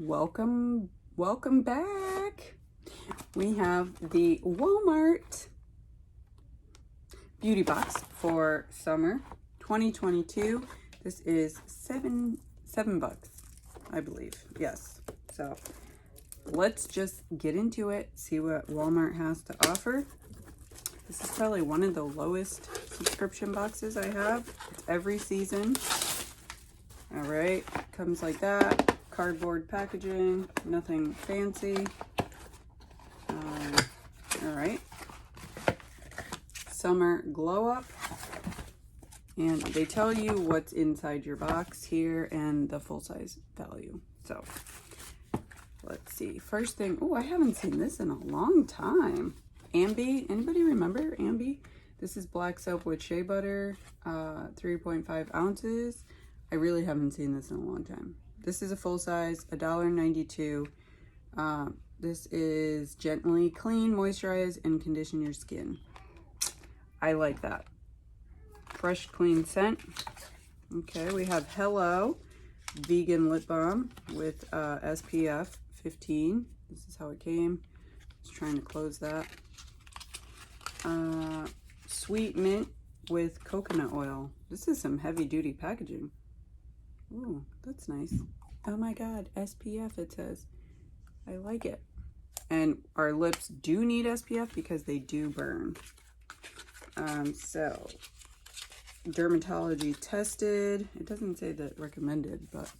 Welcome back. We have the Walmart beauty box for summer 2022. This is seven bucks, I believe. Yes. So let's just get into it, see what Walmart has to offer. This is probably one of the lowest subscription boxes I have. It's every season. All right, comes like that. Cardboard packaging, nothing fancy. All right, summer glow up, and they tell you what's inside your box here and the full size value. So let's see. First thing, oh, I haven't seen this in a long time. Ambi, anybody remember Ambi? This is black soap with shea butter, 3.5 ounces. I really haven't seen this in a long time. This is a full size, $1.92. This is gently clean, moisturize, and condition your skin. I like that. Fresh, clean scent. Okay, we have Hello Vegan Lip Balm with SPF 15. This is how it came. Just trying to close that. Sweet Mint with coconut oil. This is some heavy duty packaging. Ooh, that's nice. Oh my God, SPF it says. I like it. And our lips do need SPF because they do burn. So, dermatology tested. It doesn't say that recommended, but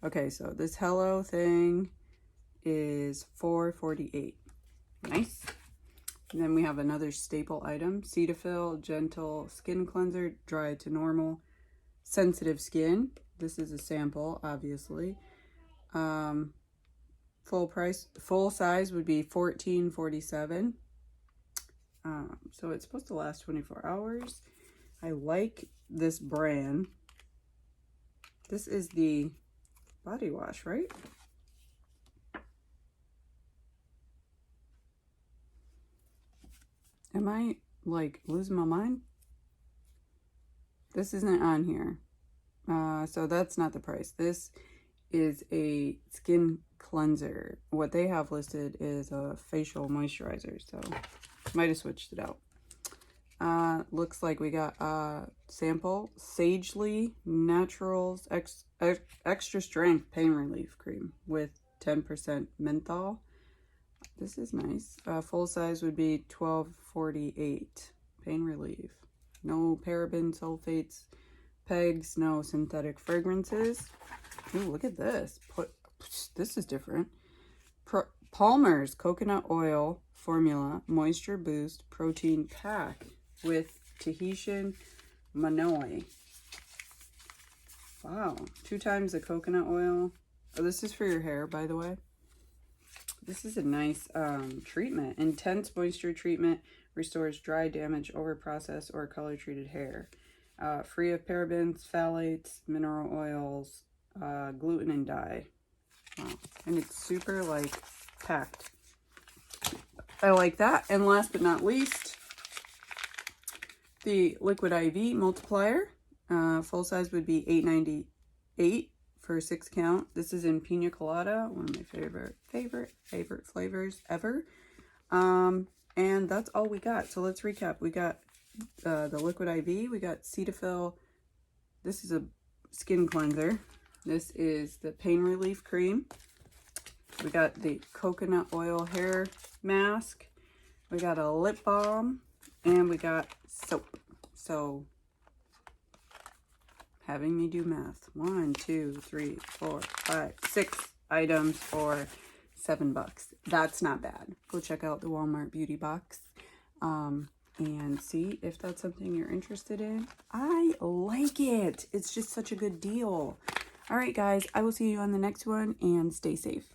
okay, so this Hello thing is $4.48. Nice. And then we have another staple item, Cetaphil Gentle Skin Cleanser, dry to normal, sensitive skin. This is a sample, obviously. Full price, full size would be $14.47. So it's supposed to last 24 hours. I like this brand. This is the body wash, right? Am I like losing my mind? This isn't on here. So that's not the price. This is a skin cleanser. What they have listed is a facial moisturizer, so might have switched it out. Looks like we got a sample Sagely Naturals extra strength pain relief cream with 10% menthol. This is nice. Full size would be $12.48. Pain relief. No paraben, sulfates, pegs, no synthetic fragrances. Ooh, look at this. This is different. Palmer's Coconut Oil Formula Moisture Boost Protein Pack with Tahitian Manoi. Wow. 2 times the coconut oil. Oh, this is for your hair, by the way. This is a nice treatment. Intense moisture treatment restores dry, damaged, over-processed, or color-treated hair. Free of parabens, phthalates, mineral oils, gluten, and dye. Wow. And it's super, like, packed. I like that. And last but not least, the Liquid IV Multiplier. Full size would be $8.98 for 6 count. This is in Pina Colada, one of my favorite flavors ever. And that's all we got. So let's recap. We got the Liquid IV. We got Cetaphil. This is a skin cleanser. This is the pain relief cream. We got the coconut oil hair mask. We got a lip balm. And we got soap. So, having me do math. 1, 2, 3, 4, 5, 6 items for $7. That's not bad. Go check out the Walmart beauty box. And see if that's something you're interested in. I like it. It's just such a good deal. All right, guys, I will see you on the next one, and stay safe.